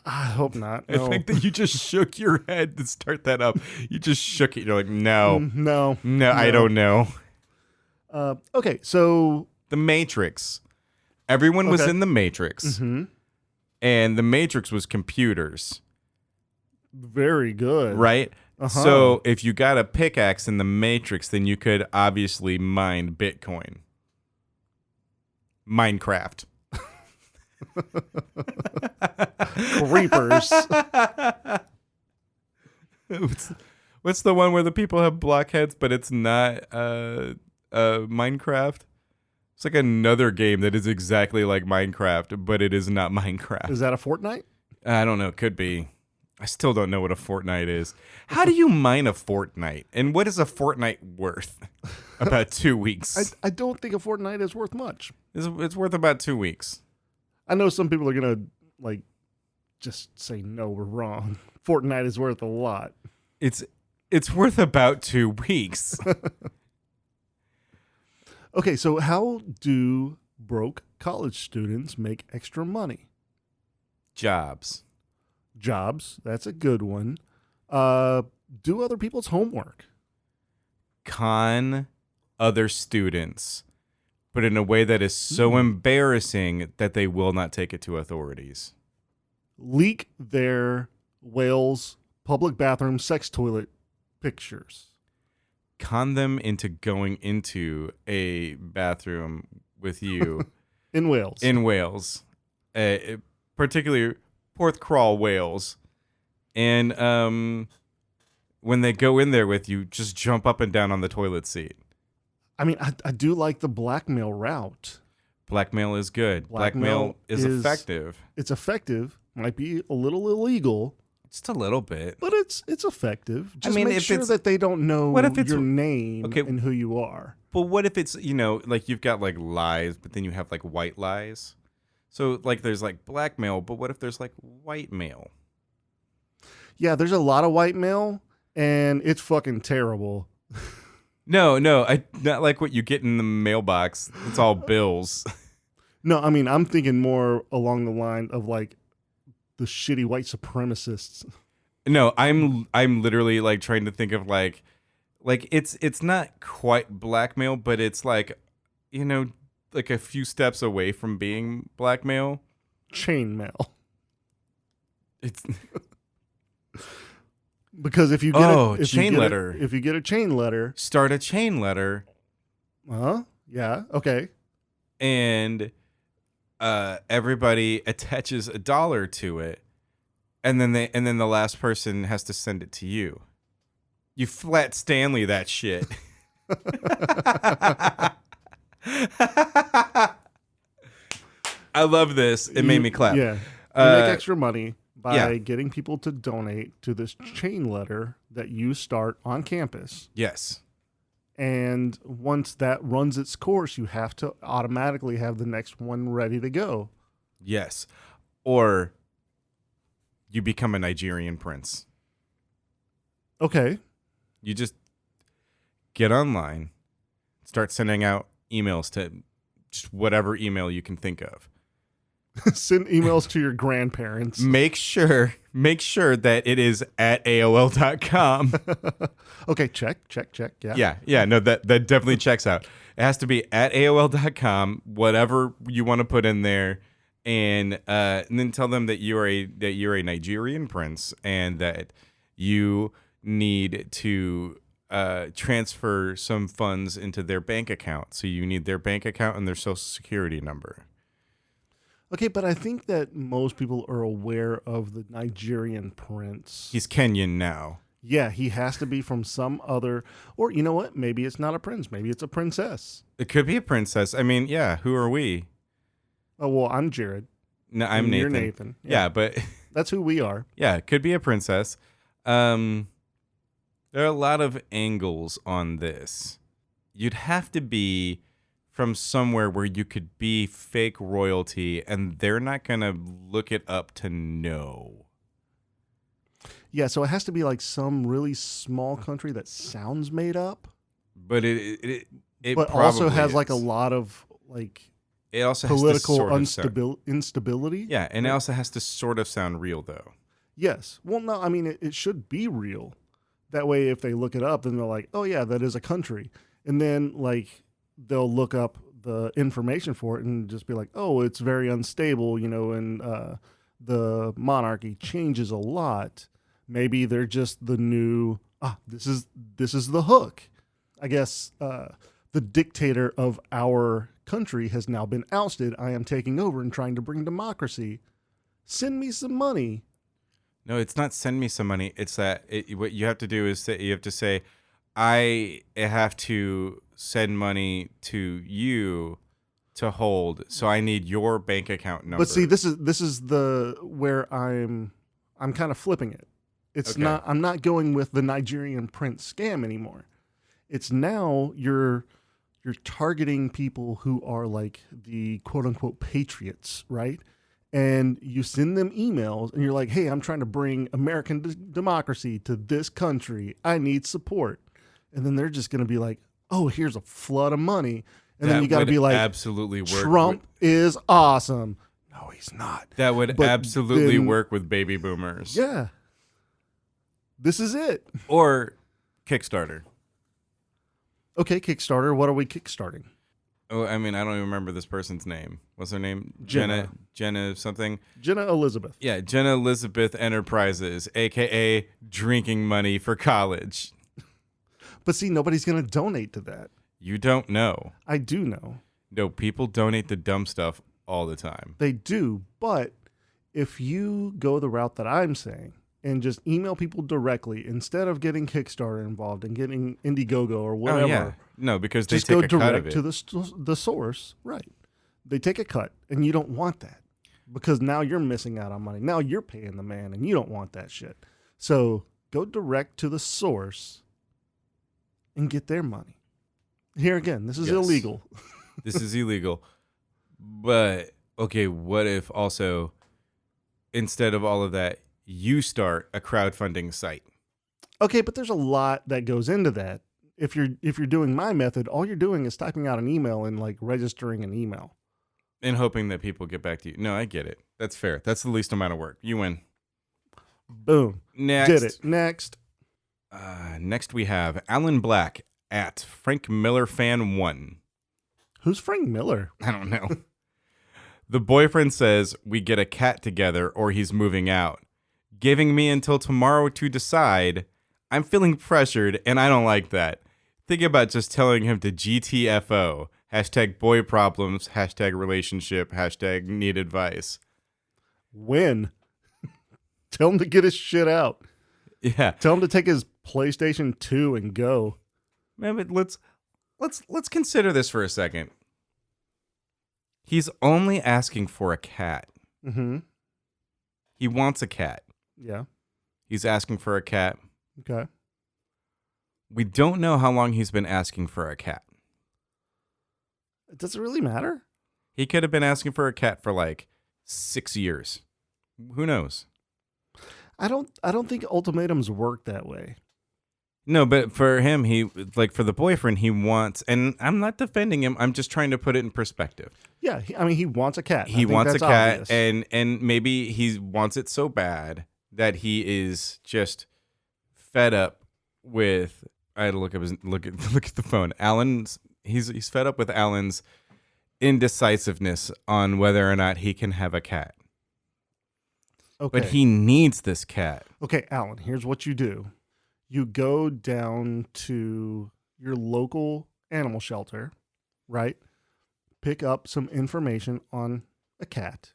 I hope not. I think that you just shook your head to start that up. You just shook it. You're like, no, No. I don't know. Okay, so The Matrix. Everyone was Okay. in the Matrix, Mm-hmm. and the Matrix was computers, Very good. right? Uh-huh. So if you got a pickaxe in the Matrix, then you could obviously mine Bitcoin. Minecraft. Creepers. What's the one where the people have blockheads, but it's not Minecraft? It's like another game that is exactly like Minecraft, but it is not Minecraft. Is that a Fortnite? I don't know. It could be. I still don't know what a fortnight is. How do you mine a fortnight? And what is a fortnight worth? About 2 weeks. I don't think a Fortnite is worth much. It's worth about 2 weeks. I know some people are gonna like just say no, we're wrong. Fortnite is worth a lot. It's worth about 2 weeks. Okay, so how do broke college students make extra money? Jobs. Jobs, that's a good one. Do other people's homework. Con other students, but in a way that is so embarrassing that they will not take it to authorities. Leak their Wales public bathroom sex toilet pictures. Con them into going into a bathroom with you In Wales. in Wales, particularly Porthcawl Wales, and when they go in there with you, just jump up and down on the toilet seat. I mean, I do like the blackmail route. Blackmail is good. Blackmail Blackmail is effective. It's effective. Might be a little illegal, Just a little bit. but it's effective. Just mean, make if sure it's- that they don't know what if it's- your name okay. and who you are. But what if it's, like you've got like lies, but then you have like white lies? So like there's like blackmail, but what if there's like white mail? Yeah, there's a lot of white mail, and it's fucking terrible. No, I not like what you get in the mailbox. It's all bills. No, I mean, I'm thinking more along the line of like the shitty white supremacists. No, I'm literally like trying to think of like it's not quite blackmail, but it's like like a few steps away from being blackmail. Chain mail. It's Because if you get if you get a chain letter, start a chain letter yeah, okay. and everybody attaches $1 to it, and then the last person has to send it to you. You flat Stanley that shit. I love this. It made me clap. Yeah. You make extra money by getting people to donate to this chain letter that you start on campus. Yes. And once that runs its course, you have to automatically have the next one ready to go. Yes. Or you become a Nigerian prince. Okay. You just get online, start sending out emails to just whatever email you can think of. Send emails to your grandparents. Make sure that it is at AOL.com. Okay, check. Yeah. Yeah. No, that definitely checks out. It has to be at AOL.com, whatever you want to put in there, and then tell them that you're a Nigerian prince and that you need to transfer some funds into their bank account. So you need their bank account and their social security number. Okay, but I think that most people are aware of the Nigerian prince. He's Kenyan now. Yeah, he has to be from some other, or you know what? Maybe it's not a prince. Maybe it's a princess. It could be a princess. I mean, yeah, who are we? Oh, well, I'm Jared. No, I'm And Nathan. You're Nathan. Yeah, but That's who we are. yeah, it could be a princess. There are a lot of angles on this. You'd have to be from somewhere where you could be fake royalty, and they're not going to look it up to know. Yeah, so it has to be like some really small country that sounds made up, But it but also probably has like a is. lot of like It also has to political sort of sound, instability. yeah, and it also has to sort of sound real though. Yes. Well, no, I mean, it should be real. That way, if they look it up, then they're like, oh, yeah, that is a country. And then, like, they'll look up the information for it and just be like, oh, it's very unstable, and the monarchy changes a lot. Maybe they're just the new, this is the hook. I guess the dictator of our country has now been ousted. I am taking over and trying to bring democracy. Send me some money. No, it's not send me some money. It's that what you have to do is you have to say, I have to send money to you to hold, so I need your bank account number. But see, this is the where I'm kind of flipping it. It's Okay. not. I'm not going with the Nigerian prince scam anymore. It's now you're targeting people who are like the quote unquote patriots, right? And you send them emails and you're like, hey, I'm trying to bring American democracy to this country. I need support. And then they're just going to be like, oh, here's a flood of money. And then you got to be like, absolutely work. Trump is awesome. No, he's not. That would But absolutely then- work with baby boomers. Yeah. This is it. Or Kickstarter. Okay, Kickstarter. What are we kickstarting? Oh, I mean, I don't even remember this person's name. What's her name? Jenna. Jenna something. Jenna Elizabeth. Yeah, Jenna Elizabeth Enterprises, aka drinking money for college. But see, nobody's going to donate to that. You don't know. I do know. No, people donate to dumb stuff all the time. They do. But if you go the route that I'm saying and just email people directly instead of getting Kickstarter involved and getting Indiegogo or whatever, Oh, yeah. No, because they just take go a cut of direct it. to the source. Right. They take a cut, and you don't want that because now you're missing out on money. Now you're paying the man, and you don't want that shit. So go direct to the source and get their money. Here again, this is Yes. illegal. This is illegal. But, okay, what if also, instead of all of that, you start a crowdfunding site? Okay, but there's a lot that goes into that. If you're doing my method, all you're doing is typing out an email and like registering an email. And hoping that people get back to you. No, I get it. That's fair. That's the least amount of work. You win. Boom. Next. Did it. Next. Next we have Alan Black at Frank Miller Fan 1. Who's Frank Miller? I don't know. The boyfriend says we get a cat together or he's moving out. Giving me until tomorrow to decide. I'm feeling pressured and I don't like that. Think about just telling him to GTFO. Hashtag boy problems. Hashtag relationship. Hashtag need advice. When? Tell him to get his shit out. Yeah. Tell him to take his PlayStation 2 and go. Man, but let's consider this for a second. He's only asking for a cat. Mm-hmm. He wants a cat. Yeah. He's asking for a cat. Okay. We don't know how long he's been asking for a cat. Does it really matter? He could have been asking for a cat for like 6 years. Who knows? I don't think ultimatums work that way. No, but for him, for the boyfriend, he wants, and I'm not defending him. I'm just trying to put it in perspective. Yeah, he wants a cat. I He think wants a that's cat, obvious. and maybe he wants it so bad that he is just fed up with. I had to look at the phone. He's fed up with Alan's indecisiveness on whether or not he can have a cat. Okay. But he needs this cat. Okay, Alan, here's what you do. You go down to your local animal shelter, right? Pick up some information on a cat.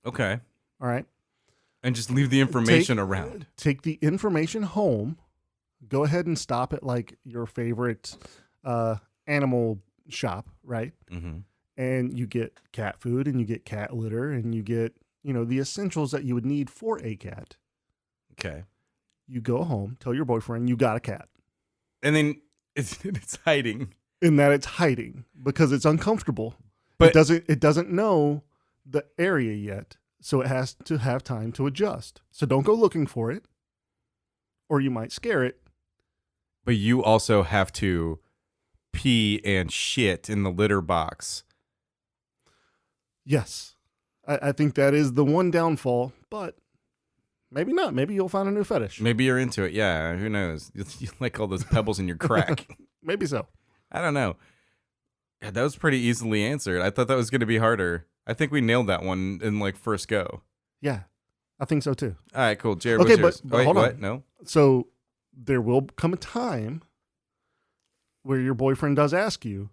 Okay. All right. And just leave the information around. Take the information home. Go ahead and stop at like your favorite animal shop, right? Mm-hmm. And you get cat food and you get cat litter and you get, the essentials that you would need for a cat. Okay. You go home, tell your boyfriend you got a cat. And then it's hiding. In that it's hiding because it's uncomfortable. But it doesn't know the area yet, so it has to have time to adjust. So don't go looking for it, or you might scare it. But you also have to pee and shit in the litter box. Yes, I think that is the one downfall, but maybe not. Maybe you'll find a new fetish. Maybe you're into it. Yeah, who knows? You like all those pebbles in your crack. Maybe so. I don't know. Yeah, that was pretty easily answered. I thought that was going to be harder. I think we nailed that one in like first go. Yeah, I think so too. All right, cool. Jared, Okay, what's yours? but Wait, hold what? on. No? So there will come a time where your boyfriend does ask you,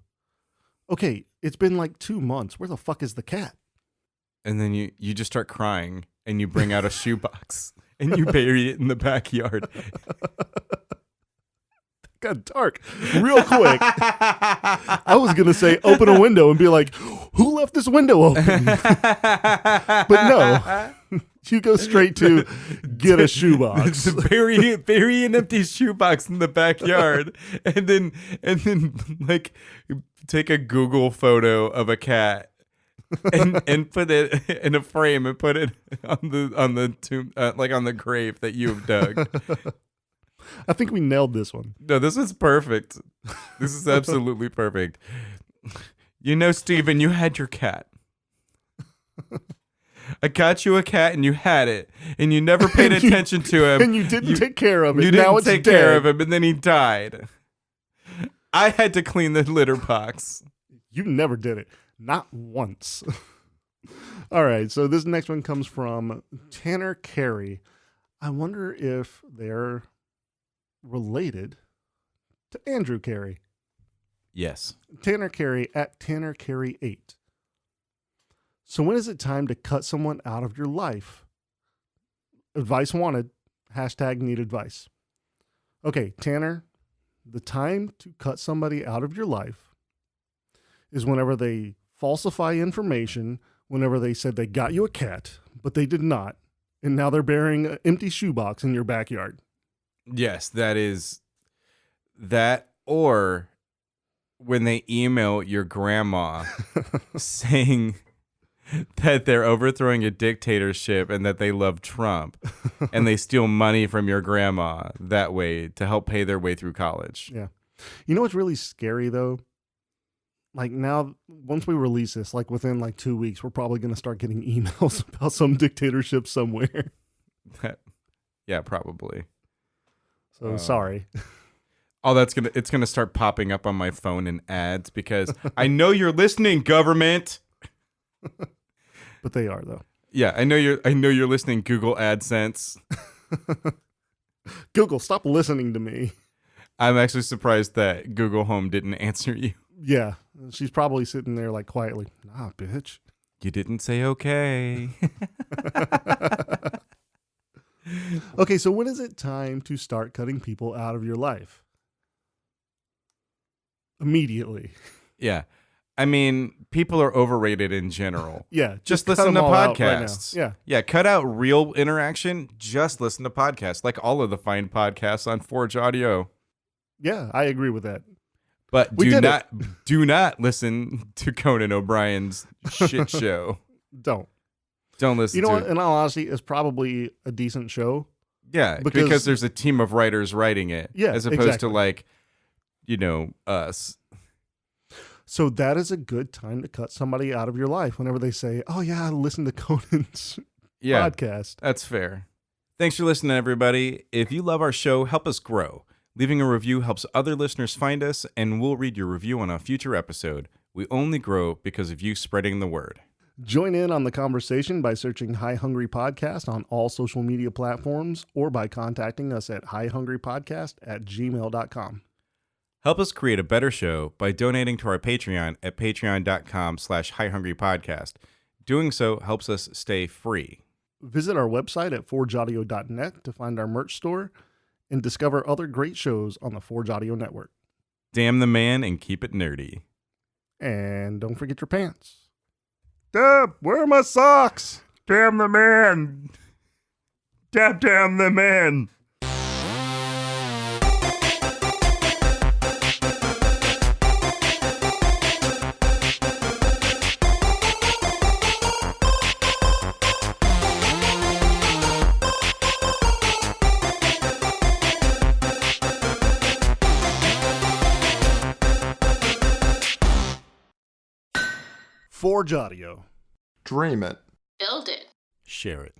okay, it's been like 2 months. Where the fuck is the cat? And then you just start crying and you bring out a shoebox and you bury it in the backyard. Got dark real quick. I was going to say open a window and be like, who left this window open? But no, you go straight to get a shoebox. bury an empty shoebox in the backyard and then like take a Google photo of a cat and put it in a frame and put it on the tomb, like on the grave that you've dug. I think we nailed this one. No, this is perfect. This is absolutely perfect. You know, Steven, you had your cat. I got you a cat and you had it and you never paid attention to him. And you didn't take care of it. You Now didn't it's take dead. care of him and then he died. I had to clean the litter box. You never did it. Not once. All right. So this next one comes from Tanner Carey. I wonder if they're related to Andrew Carey. Yes. Tanner Carey at Tanner Carey 8. So when is it time to cut someone out of your life? Advice wanted. Hashtag need advice. Okay, Tanner, the time to cut somebody out of your life is whenever they falsify information, whenever they said they got you a cat, but they did not, and now they're burying an empty shoebox in your backyard. Yes, that is that, or when they email your grandma saying that they're overthrowing a dictatorship and that they love Trump and they steal money from your grandma that way to help pay their way through college. Yeah. You know what's really scary though? Like now, once we release this, like within like 2 weeks, we're probably going to start getting emails about some dictatorship somewhere. Yeah, probably. So sorry. Oh, it's gonna start popping up on my phone in ads because I know you're listening, government. But they are though. Yeah, I know you're listening, Google AdSense. Google, stop listening to me. I'm actually surprised that Google Home didn't answer you. Yeah. She's probably sitting there like quietly. Nah, bitch. You didn't say okay. Okay, so when is it time to start cutting people out of your life? Immediately. Yeah. I mean, people are overrated in general. Yeah. Just cut listen to them all out right podcasts. now. Yeah. Yeah, cut out real interaction. Just listen to podcasts, like all of the fine podcasts on Forge Audio. Yeah, I agree with that. But We did it. do not listen to Conan O'Brien's shit show. Don't Listen you know to what? it. In all honesty, it's probably a decent show. Yeah, Because- because there's a team of writers writing it. Yeah, as opposed exactly. to like, us. So that is a good time to cut somebody out of your life whenever they say, oh yeah, I listened to Conan's Yeah, podcast. that's fair. Thanks for listening, everybody. If you love our show, help us grow. Leaving a review helps other listeners find us, and we'll read your review on a future episode. We only grow because of you spreading the word. Join in on the conversation by searching High Hungry Podcast on all social media platforms or by contacting us at highhungrypodcast@gmail.com. Help us create a better show by donating to our Patreon at patreon.com/highhungrypodcast. Doing so helps us stay free. Visit our website at forgeaudio.net to find our merch store and discover other great shows on the Forge Audio Network. Damn the man and keep it nerdy. And don't forget your pants. Deb, where are my socks? Damn the man. Damn the man. Forge Audio. Dream it. Build it. Share it.